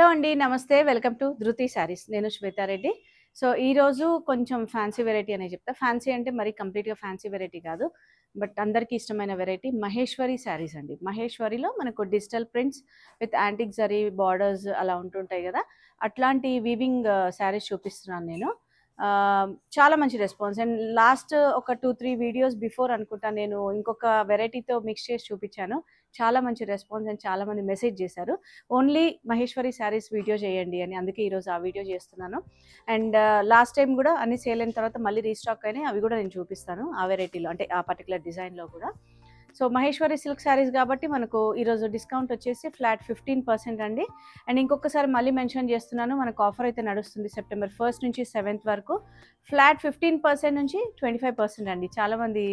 Hello అండి, నమస్తే. Welcome to ధృతి శారీస్. నేను శ్వేతారెడ్డి. సో ఈరోజు కొంచెం ఫ్యాన్సీ వెరైటీ అనే చెప్తా. ఫ్యాన్సీ అంటే మరి కంప్లీట్గా ఫ్యాన్సీ వెరైటీ కాదు, బట్ అందరికీ ఇష్టమైన వెరైటీ మహేశ్వరి శారీస్ అండి. మహేశ్వరిలో మనకు digital prints with antique zari borders అలా ఉంటుంటాయి కదా, అట్లాంటి వీవింగ్ శారీస్ చూపిస్తున్నాను నేను. చాలా మంచి రెస్పాన్స్. అండ్ లాస్ట్ ఒక 2-3 వీడియోస్ బిఫోర్ అనుకుంటా నేను ఇంకొక వెరైటీతో మిక్స్ చేసి చూపించాను. చాలా మంచి రెస్పాన్స్ అండ్ చాలా మంది మెసేజ్ చేశారు, ఓన్లీ మహేశ్వరి శారీస్ వీడియో చేయండి అని. అందుకే ఈరోజు ఆ వీడియో చేస్తున్నాను. అండ్ లాస్ట్ టైం కూడా అన్ని సేల్ అయిన తర్వాత మళ్ళీ రీస్టాక్ అయినాయి, అవి కూడా నేను చూపిస్తాను ఆ వెరైటీలో, అంటే ఆ పర్టికులర్ డిజైన్లో కూడా. సో మహేశ్వరి సిల్క్ శారీస్ కాబట్టి మనకు ఈరోజు డిస్కౌంట్ వచ్చేసి ఫ్లాట్ 15% అండి. అండ్ ఇంకొకసారి మళ్ళీ మెన్షన్ చేస్తున్నాను, మనకు ఆఫర్ అయితే నడుస్తుంది సెప్టెంబర్ 1st నుంచి 7th వరకు. ఫ్లాట్ 15% నుంచి 25% అండి. చాలామంది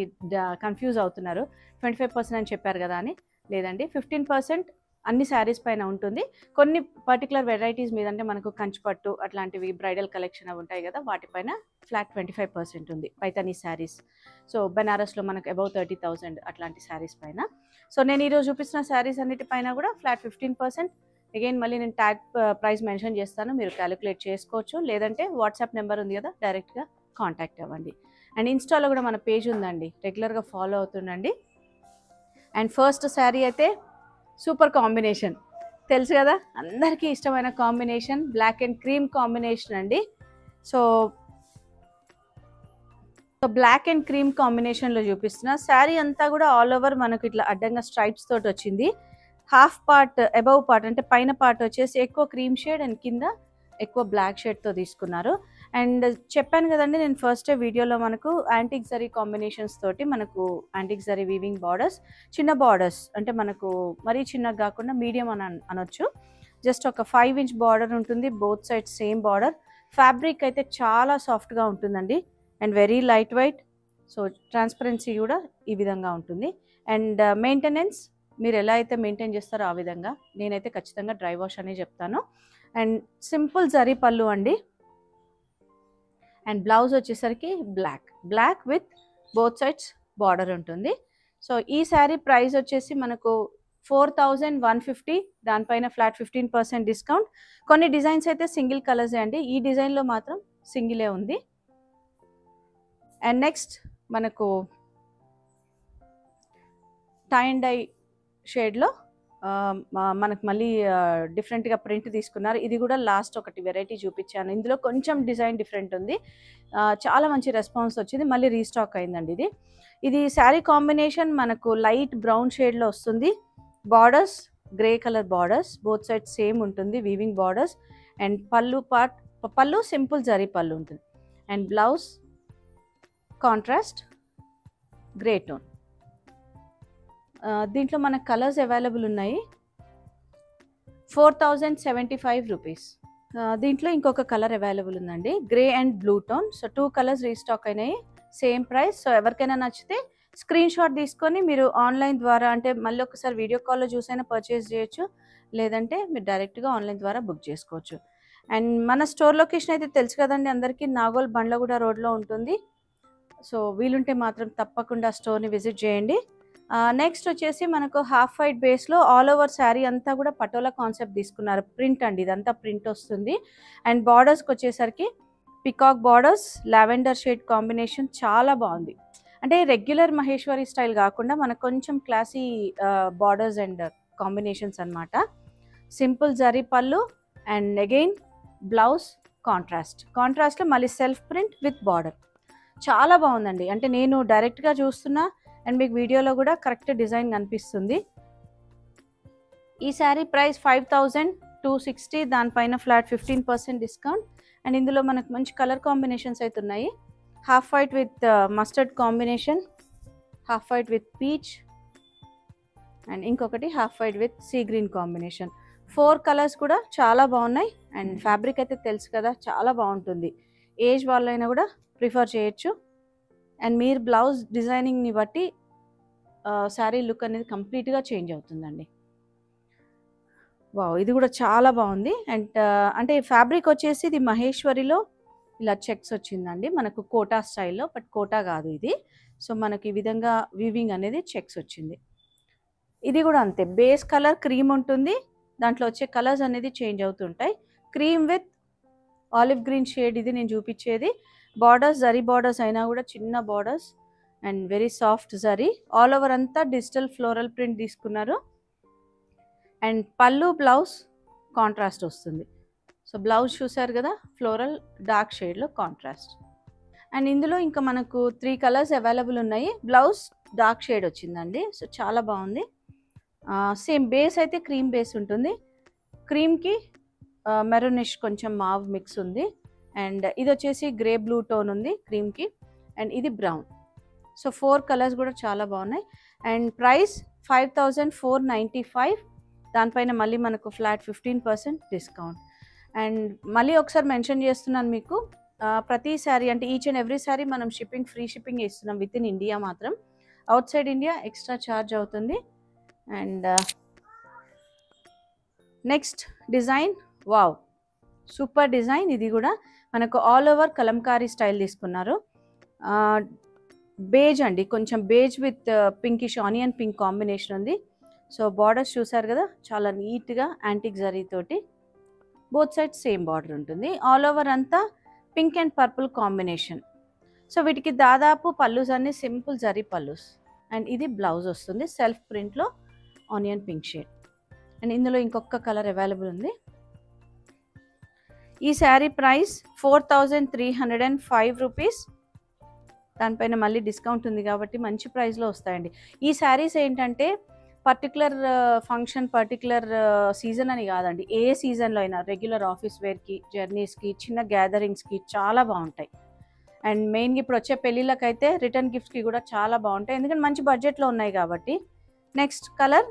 కన్ఫ్యూజ్ అవుతున్నారు, 25% అని చెప్పారు కదా అని. లేదండి, 15% అన్ని శారీస్ పైన ఉంటుంది. కొన్ని పర్టికులర్ వెరైటీస్ మీద, అంటే మనకు కంచిపట్టు అట్లాంటివి బ్రైడల్ కలెక్షన్ అవి ఉంటాయి కదా, వాటిపైన ఫ్లాట్ 25% ఉంది. పైతానీ శారీస్, సో బెనారస్లో మనకు అబౌవ్ 30,000 అట్లాంటి శారీస్ పైన. సో నేను ఈరోజు చూపిస్తున్న శారీస్ అన్నిటిపైన కూడా ఫ్లాట్ 15%. అగైన్ మళ్ళీ నేను ట్యాగ్ ప్రైస్ మెన్షన్ చేస్తాను, మీరు క్యాలిక్యులేట్ చేసుకోవచ్చు. లేదంటే వాట్సాప్ నెంబర్ ఉంది కదా, డైరెక్ట్గా కాంటాక్ట్ అవ్వండి. అండ్ ఇన్స్టాలో కూడా మన పేజ్ ఉందండి, రెగ్యులర్గా ఫాలో అవుతుండండి. అండ్ ఫస్ట్ శారీ అయితే సూపర్ కాంబినేషన్, తెలుసు కదా అందరికీ ఇష్టమైన combination, black and cream combination అండి. సో బ్లాక్ అండ్ క్రీమ్ కాంబినేషన్లో చూపిస్తున్నా. శారీ అంతా కూడా ఆల్ ఓవర్ మనకు ఇట్లా అడ్డంగా స్ట్రైప్స్ తోటి వచ్చింది. హాఫ్ పార్ట్ అబౌవ్ పార్ట్ అంటే పైన పార్ట్ వచ్చేసి ఎక్కువ క్రీమ్ షేడ్ అండ్ కింద ఎక్కువ బ్లాక్ షేడ్తో తీసుకున్నారు. అండ్ చెప్పాను కదండి నేను ఫస్ట్ వీడియోలో, మనకు యాంటిక్ జరీ కాంబినేషన్స్ తోటి మనకు యాంటిక్ జరీ వీవింగ్ బార్డర్స్, చిన్న బార్డర్స్ అంటే మనకు మరీ చిన్నగా కాకుండా మీడియం అని అనొచ్చు. జస్ట్ ఒక 5 ఇంచ్ బార్డర్ ఉంటుంది, both sides same border. Fabric అయితే చాలా సాఫ్ట్గా ఉంటుందండి and very light weight. So transparency కూడా ఈ విధంగా ఉంటుంది. అండ్ మెయింటెనెన్స్ మీరు ఎలా అయితే మెయింటైన్ చేస్తారో ఆ విధంగా, నేనైతే ఖచ్చితంగా డ్రై వాష్ అనే చెప్తాను. అండ్ సింపుల్ జరీ పళ్ళు అండి. అండ్ బ్లౌజ్ వచ్చేసరికి black with both sides border ఉంటుంది. సో ఈ శారీ ప్రైస్ వచ్చేసి మనకు 4,150, దానిపైన ఫ్లాట్ 15% డిస్కౌంట్. కొన్ని డిజైన్స్ అయితే సింగిల్ కలర్సే అండి, ఈ డిజైన్లో మాత్రం సింగిలే ఉంది. అండ్ నెక్స్ట్ మనకు టై అండ్ డై షేడ్లో మనకు మళ్ళీ డిఫరెంట్గా ప్రింట్ తీసుకున్నారు. ఇది కూడా లాస్ట్ ఒకటి వెరైటీ చూపించాను, ఇందులో కొంచెం డిజైన్ డిఫరెంట్ ఉంది. చాలా మంచి రెస్పాన్స్ వచ్చింది, మళ్ళీ రీస్టాక్ అయిందండి. ఇది శారీ కాంబినేషన్ మనకు లైట్ బ్రౌన్ షేడ్లో వస్తుంది. Borders grey colour borders, both side same ఉంటుంది వీవింగ్ బార్డర్స్. అండ్ పళ్ళు సింపుల్ జరీ పళ్ళు ఉంటుంది. And blouse contrast grey tone. దీంట్లో మనకు కలర్స్ అవైలబుల్ ఉన్నాయి. 4,075 రూపీస్. దీంట్లో ఇంకొక కలర్ అవైలబుల్ ఉందండి, grey and blue tone. So 2 colours restock అయినాయి, సేమ్ ప్రైస్. సో ఎవరికైనా నచ్చితే స్క్రీన్ షాట్ తీసుకొని మీరు ఆన్లైన్ ద్వారా, అంటే మళ్ళీ ఒకసారి వీడియో కాల్లో చూసైనా పర్చేస్ చేయొచ్చు, లేదంటే మీరు డైరెక్ట్గా ఆన్లైన్ ద్వారా బుక్ చేసుకోవచ్చు. అండ్ మన స్టోర్ లొకేషన్ అయితే తెలుసు కదండి అందరికీ, నాగోల్ బండ్లగూడ రోడ్లో ఉంటుంది. సో వీలుంటే మాత్రం తప్పకుండా స్టోర్ని విజిట్ చేయండి. నెక్స్ట్ వచ్చేసి మనకు హాఫ్ వైట్ బేస్లో ఆల్ ఓవర్ శారీ అంతా కూడా పటోలా కాన్సెప్ట్ తీసుకున్నారు. ప్రింట్ అండి, ఇదంతా ప్రింట్ వస్తుంది. అండ్ బార్డర్స్కి వచ్చేసరికి peacock borders, lavender shade combination చాలా బాగుంది. అంటే రెగ్యులర్ మహేశ్వరి స్టైల్ కాకుండా మనకు కొంచెం క్లాసీ బార్డర్స్ అండ్ కాంబినేషన్స్ అనమాట. సింపుల్ జరీ పళ్ళు అండ్ అగైన్ బ్లౌజ్ కాంట్రాస్ట్లో మళ్ళీ సెల్ఫ్ ప్రింట్ విత్ బార్డర్. చాలా బాగుందండి, అంటే నేను డైరెక్ట్గా చూస్తున్నా అండ్ మీకు వీడియోలో కూడా కరెక్ట్ డిజైన్ కనిపిస్తుంది. ఈ శారీ ప్రైస్ 5,260, దానిపైన ఫ్లాట్ 15% డిస్కౌంట్. అండ్ ఇందులో మనకు మంచి కలర్ కాంబినేషన్స్ అయితే ఉన్నాయి. Half white with mustard combination, half white with peach, and ఇంకొకటి half white with sea green combination. 4 colours కూడా చాలా బాగున్నాయి. అండ్ ఫ్యాబ్రిక్ అయితే తెలుసు కదా, చాలా బాగుంటుంది, ఏజ్ వాళ్ళైనా కూడా ప్రిఫర్ చేయొచ్చు. అండ్ మీరు బ్లౌజ్ డిజైనింగ్ని బట్టి శారీ లుక్ అనేది కంప్లీట్గా చేంజ్ అవుతుందండి. వావ్, ఇది కూడా చాలా బాగుంది. అండ్ అంటే ఫ్యాబ్రిక్ వచ్చేసి ఇది మహేశ్వరిలో ఇలా చెక్స్ వచ్చిందండి, మనకు కోటా స్టైల్లో, బట్ కోటా కాదు ఇది. సో మనకి ఈ విధంగా వీవింగ్ అనేది చెక్స్ వచ్చింది. ఇది కూడా అంతే, బేస్ కలర్ క్రీమ్ ఉంటుంది, దాంట్లో వచ్చే కలర్స్ అనేది చేంజ్ అవుతుంటాయి. Cream with olive green shade ఇది నేను చూపించేది. బార్డర్స్ జరీ బార్డర్స్ అయినా కూడా చిన్న borders and very soft zari. All over అంతా డిజిటల్ ఫ్లోరల్ ప్రింట్ తీసుకున్నారు. అండ్ పళ్ళు బ్లౌజ్ కాంట్రాస్ట్ వస్తుంది. సో బ్లౌజ్ చూసారు కదా, ఫ్లోరల్ డార్క్ షేడ్లో కాంట్రాస్ట్. అండ్ ఇందులో ఇంకా మనకు 3 కలర్స్ అవైలబుల్ ఉన్నాయి. బ్లౌజ్ డార్క్ షేడ్ వచ్చిందండి. సో చాలా బాగుంది. సేమ్ బేస్ అయితే క్రీమ్ బేస్ ఉంటుంది. క్రీమ్కి మెరూనిష్ కొంచెం మావ్ మిక్స్ ఉంది. అండ్ ఇది వచ్చేసి గ్రే బ్లూ టోన్ ఉంది క్రీమ్కి. అండ్ ఇది బ్రౌన్. సో 4 కలర్స్ కూడా చాలా బాగున్నాయి. And price 5495. దానిపైన మళ్ళీ మనకు ఫ్లాట్ 15% డిస్కౌంట్. అండ్ మళ్ళీ ఒకసారి మెన్షన్ చేస్తున్నాను మీకు, ప్రతి శారీ అంటే ఈచ్ అండ్ ఎవ్రీ శారీ మనం ఫ్రీ షిప్పింగ్ ఇస్తున్నాం విత్ ఇన్ ఇండియా మాత్రం. Outside India extra charge అవుతుంది. And next design, wow super design. ఇది కూడా మనకు ఆల్ ఓవర్ కలంకారీ స్టైల్ తీసుకున్నారు. బేజ్ అండి, కొంచెం beige with pinkish onion pink combination ఉంది. సో బార్డర్స్ చూసారు కదా, చాలా నీట్గా యాంటిక్ జరీతోటి బోత్ సైడ్ సేమ్ బార్డర్ ఉంటుంది. ఆల్ ఓవర్ అంతా pink and purple combination. So వీటికి దాదాపు పల్లూస్ అన్ని సింపుల్ జరీ పల్లూస్. అండ్ ఇది బ్లౌజ్ వస్తుంది సెల్ఫ్ ప్రింట్లో ఆనియన్ పింక్ షేడ్. అండ్ ఇందులో ఇంకొక కలర్ అవైలబుల్ ఉంది. ఈ శారీ ప్రైస్ 4305 రూపీస్. దానిపైన మళ్ళీ డిస్కౌంట్ ఉంది కాబట్టి మంచి ప్రైస్లో వస్తాయండి. ఈ శారీస్ ఏంటంటే పర్టికులర్ ఫంక్షన్, పర్టికులర్ సీజన్ అని కాదండి, ఏ సీజన్లో అయినా రెగ్యులర్ ఆఫీస్ వేర్కి, జర్నీస్కి, చిన్న గ్యాదరింగ్స్కి చాలా బాగుంటాయి. అండ్ మెయిన్గా ఇప్పుడు వచ్చే పెళ్ళిళ్ళకైతే రిటర్న్ గిఫ్ట్స్కి కూడా చాలా బాగుంటాయి, ఎందుకంటే మంచి బడ్జెట్లో ఉన్నాయి కాబట్టి. Next colour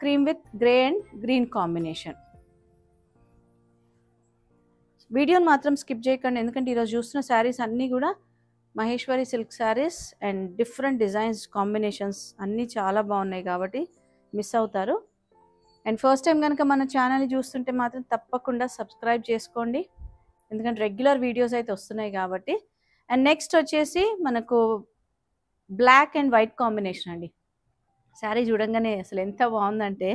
cream with grey and green combination. వీడియోని మాత్రం స్కిప్ చేయకండి, ఎందుకంటే ఈరోజు చూస్తున్న శారీస్ అన్నీ కూడా Maheshwari silk saris and different designs combinations అన్నీ చాలా బాగున్నాయి కాబట్టి మిస్ అవుతారు. అండ్ ఫస్ట్ టైం కనుక మన ఛానల్ని చూస్తుంటే మాత్రం తప్పకుండా సబ్స్క్రైబ్ చేసుకోండి, ఎందుకంటే రెగ్యులర్ వీడియోస్ అయితే వస్తున్నాయి కాబట్టి. అండ్ నెక్స్ట్ వచ్చేసి మనకు బ్లాక్ అండ్ వైట్ కాంబినేషన్ అండి. శారీ చూడంగానే అసలు ఎంత బాగుందంటే,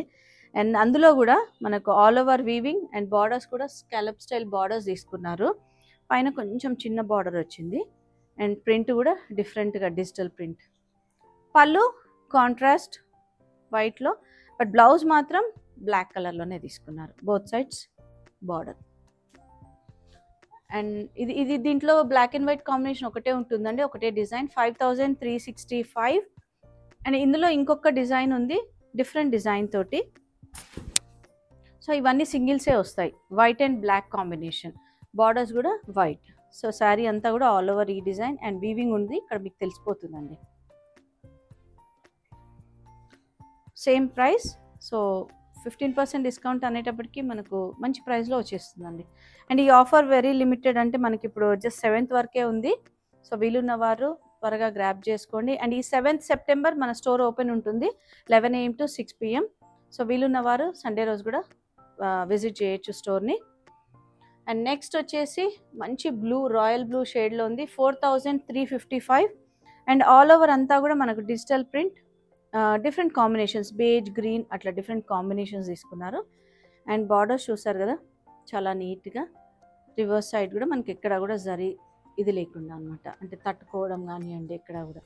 అండ్ అందులో కూడా మనకు all over weaving and borders కూడా స్కాలప్ స్టైల్ బార్డర్స్ తీసుకున్నారు. పైన కొంచెం చిన్న బార్డర్ వచ్చింది. అండ్ ప్రింట్ కూడా డిఫరెంట్గా డిజిటల్ ప్రింట్. పళ్ళు కాంట్రాస్ట్ వైట్లో, బట్ బ్లౌజ్ మాత్రం బ్లాక్ కలర్లోనే తీసుకున్నారు. Both sides border. అండ్ ఇది దీంట్లో బ్లాక్ అండ్ వైట్ కాంబినేషన్ ఒకటే ఉంటుందండి, ఒకటే డిజైన్. 5365. అండ్ ఇందులో ఇంకొక డిజైన్ ఉంది డిఫరెంట్ డిజైన్ తోటి. సో ఇవన్నీ సింగిల్సే వస్తాయి, white and black combination. Borders కూడా వైట్. సో శారీ అంతా కూడా ఆల్ ఓవర్ ఈ డిజైన్ అండ్ వీవింగ్ ఉంది, ఇక్కడ మీకు తెలిసిపోతుందండి. Same price. సో 15% డిస్కౌంట్ అనేటప్పటికి మనకు మంచి ప్రైస్లో వచ్చేస్తుందండి. అండ్ ఈ ఆఫర్ వెరీ లిమిటెడ్, అంటే మనకి ఇప్పుడు జస్ట్ 7th వరకే ఉంది. సో వీలున్న వారు త్వరగా గ్రాప్ చేసుకోండి. అండ్ ఈ 7th సెప్టెంబర్ మన స్టోర్ ఓపెన్ ఉంటుంది 11 AM to 6 PM. సో వీలున్న వారు సండే రోజు కూడా విజిట్ చేయొచ్చు స్టోర్ని. అండ్ నెక్స్ట్ వచ్చేసి మంచి బ్లూ, రాయల్ బ్లూ షేడ్లో ఉంది. 4355. అండ్ ఆల్ ఓవర్ అంతా కూడా మనకు digital print, different combinations, beige, green అట్లా డిఫరెంట్ కాంబినేషన్స్ తీసుకున్నారు. అండ్ బార్డర్స్ చూసారు కదా, చాలా నీట్గా. రివర్స్ సైడ్ కూడా మనకి ఎక్కడ కూడా జరీ ఇది లేకుండా అనమాట, అంటే తట్టుకోవడం కానివ్వండి ఎక్కడ కూడా.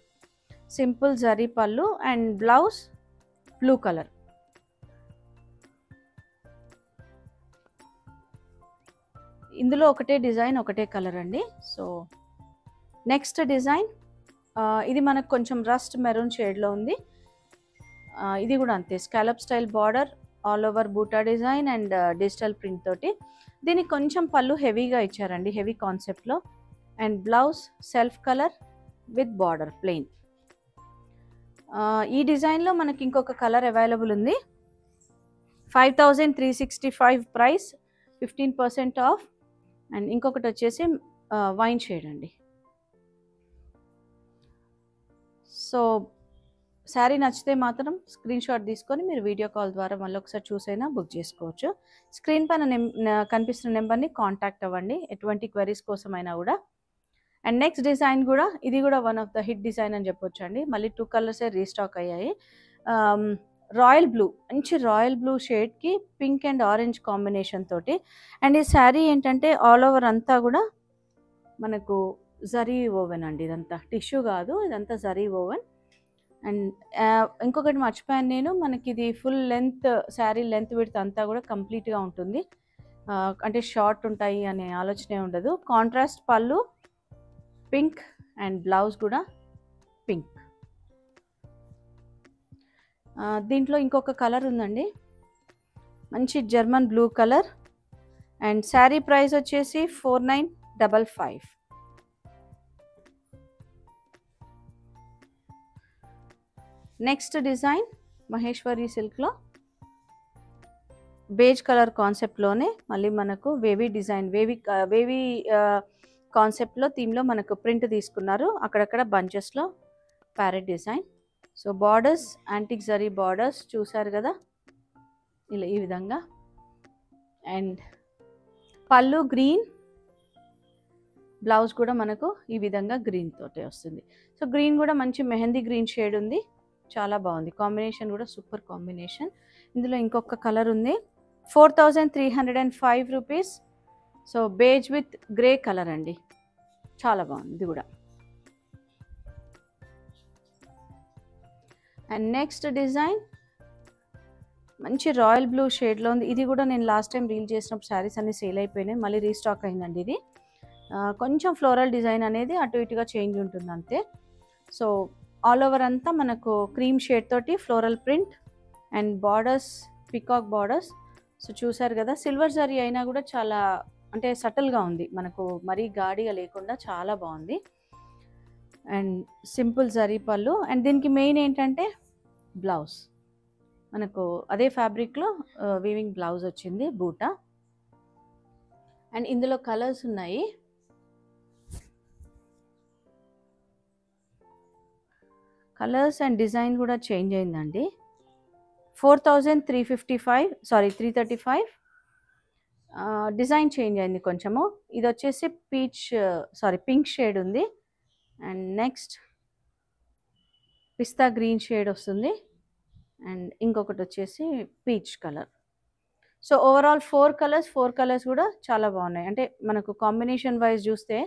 సింపుల్ జరీ పళ్ళు అండ్ బ్లౌజ్ బ్లూ కలర్. ఇందులో ఒకటే డిజైన్, ఒకటే కలర్ అండి. సో నెక్స్ట్ డిజైన్, ఇది మనకు కొంచెం రస్ట్ మెరూన్ షేడ్లో ఉంది. ఇది కూడా అంతే, scallop style border, all over బూటా డిజైన్ అండ్ డిజిటల్ ప్రింట్ తోటి. దీనికి కొంచెం పళ్ళు హెవీగా ఇచ్చారండి, హెవీ కాన్సెప్ట్లో. And blouse self colour with border plain. ఈ డిజైన్లో మనకి ఇంకొక కలర్ అవైలబుల్ ఉంది. 5365 ప్రైస్, 15% ఆఫ్. అండ్ ఇంకొకటి వచ్చేసి వైన్ షేడ్ అండి. సో శారీ నచ్చితే మాత్రం స్క్రీన్ షాట్ తీసుకొని మీరు వీడియో కాల్ ద్వారా మళ్ళీ ఒకసారి చూసైనా బుక్ చేసుకోవచ్చు. స్క్రీన్ పైన కనిపిస్తున్న నెంబర్ని కాంటాక్ట్ అవ్వండి ఎటువంటి క్వెరీస్ కోసమైనా కూడా. అండ్ నెక్స్ట్ డిజైన్ కూడా, ఇది కూడా one of the hit design అని చెప్పొచ్చు అండి. మళ్ళీ 2 కలర్సే రీస్టాక్ అయ్యాయి. రాయల్ బ్లూ, మంచి రాయల్ బ్లూ షేడ్కి పింక్ అండ్ ఆరెంజ్ కాంబినేషన్ తోటి. అండ్ ఈ శారీ ఏంటంటే ఆల్ ఓవర్ అంతా కూడా మనకు జరీ ఓవెన్ అండి, ఇదంతా టిష్యూ కాదు, ఇదంతా జరీ ఓవెన్. అండ్ ఇంకొకటి మర్చిపోయాను నేను, మనకి ఇది full length sari length width అంతా కూడా కంప్లీట్గా ఉంటుంది. అంటే షార్ట్ ఉంటాయి అనే ఆలోచనే ఉండదు. కాంట్రాస్ట్ పళ్ళు పింక్ అండ్ బ్లౌజ్ కూడా పింక్. దీంట్లో ఇంకొక కలర్ ఉందండి, మంచి German blue colour. And sari price వచ్చేసి 4955. నెక్స్ట్ డిజైన్ మహేశ్వరి సిల్క్లో బేజ్ కలర్ కాన్సెప్ట్లోనే మళ్ళీ మనకు వేవీ డిజైన్, వేవీ కాన్సెప్ట్లో థీమ్లో మనకు ప్రింట్ తీసుకున్నారు, అక్కడక్కడ బంచెస్లో parrot design. So borders antique zari borders చూసారు కదా, ఇలా ఈ విధంగా. అండ్ పళ్ళు గ్రీన్, బ్లౌజ్ కూడా మనకు ఈ విధంగా గ్రీన్ తోటే వస్తుంది. సో గ్రీన్ కూడా మంచి మెహందీ గ్రీన్ షేడ్ ఉంది, చాలా బాగుంది కాంబినేషన్ కూడా, సూపర్ కాంబినేషన్. ఇందులో ఇంకొక కలర్ ఉంది, 4305 rupees. So beige with grey colour అండి, చాలా బాగుంది ఇది కూడా. అండ్ నెక్స్ట్ డిజైన్ మంచి రాయల్ బ్లూ షేడ్లో ఉంది. ఇది కూడా నేను లాస్ట్ టైం రీల్ చేసినప్పుడు శారీస్ అన్ని సేల్ అయిపోయినాయి, మళ్ళీ రీస్టాక్ అయిందండి ఇది. కొంచెం ఫ్లోరల్ డిజైన్ అనేది అటు ఇటుగా చేంజ్ ఉంటుంది అంతే. సో ఆల్ ఓవర్ అంతా మనకు క్రీమ్ షేడ్ తోటి floral print and borders peacock borders. So చూసారు కదా, సిల్వర్ జరీ అయినా కూడా చాలా అంటే సటిల్గా ఉంది, మనకు మరీ గాడిగా లేకుండా చాలా బాగుంది. అండ్ సింపుల్ జరీ పళ్ళు. అండ్ దీనికి మెయిన్ ఏంటంటే బ్లౌజ్, మనకు అదే ఫ్యాబ్రిక్లో వీవింగ్ బ్లౌజ్ వచ్చింది, బూటా. అండ్ ఇందులో కలర్స్ ఉన్నాయి, కలర్స్ అండ్ డిజైన్ కూడా చేంజ్ అయిందండి. 335 డిజైన్ చేంజ్ అయింది కొంచెము. ఇది వచ్చేసి పింక్ షేడ్ ఉంది. And next pista green shade వస్తుంది. అండ్ ఇంకొకటి వచ్చేసి peach colour. So overall 4 colours కూడా చాలా బాగున్నాయి. అంటే మనకు కాంబినేషన్ వైజ్ చూస్తే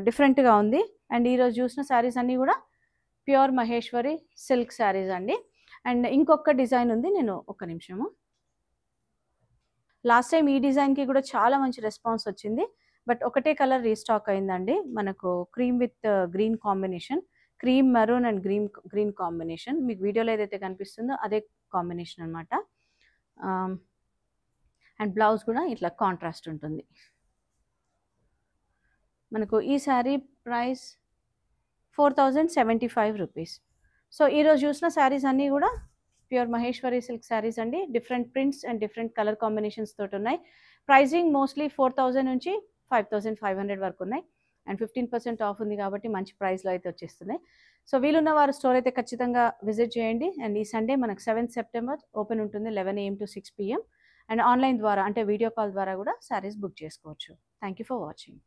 డిఫరెంట్గా ఉంది. అండ్ ఈరోజు చూసిన శారీస్ అన్నీ కూడా ప్యూర్ మహేశ్వరి సిల్క్ శారీస్ అండి. అండ్ ఇంకొక డిజైన్ ఉంది, నేను ఒక్క నిమిషము. లాస్ట్ టైం ఈ డిజైన్కి కూడా చాలా మంచి రెస్పాన్స్ వచ్చింది, బట్ ఒకటే కలర్ రీస్టాక్ అయిందండి. మనకు cream with green combination, cream maroon and green combination. మీకు వీడియోలో ఏదైతే కనిపిస్తుందో అదే కాంబినేషన్ అనమాట. అండ్ బ్లౌజ్ కూడా ఇట్లా కాంట్రాస్ట్ ఉంటుంది. మనకు ఈ శారీ ప్రైస్ 4075 రూపీస్. సో ఈరోజు చూసిన శారీస్ అన్నీ కూడా ప్యూర్ మహేశ్వరి సిల్క్ శారీస్ అండి. Different prints and different colour combinations తోటి ఉన్నాయి. ప్రైజింగ్ మోస్ట్లీ 4000 నుంచి 5500 వరకు ఉన్నాయి. అండ్ 15% ఆఫ్ ఉంది కాబట్టి మంచి ప్రైస్లో అయితే వచ్చేస్తున్నాయి. సో వీలున్న వారు స్టోర్ అయితే ఖచ్చితంగా విజిట్ చేయండి. అండ్ ఈ సండే మనకు 7th సెప్టెంబర్ ఓపెన్ ఉంటుంది 11 AM to 6 PM. And online ద్వారా అంటే వీడియో కాల్ ద్వారా కూడా శారీస్ బుక్ చేసుకోవచ్చు. Thank you for watching.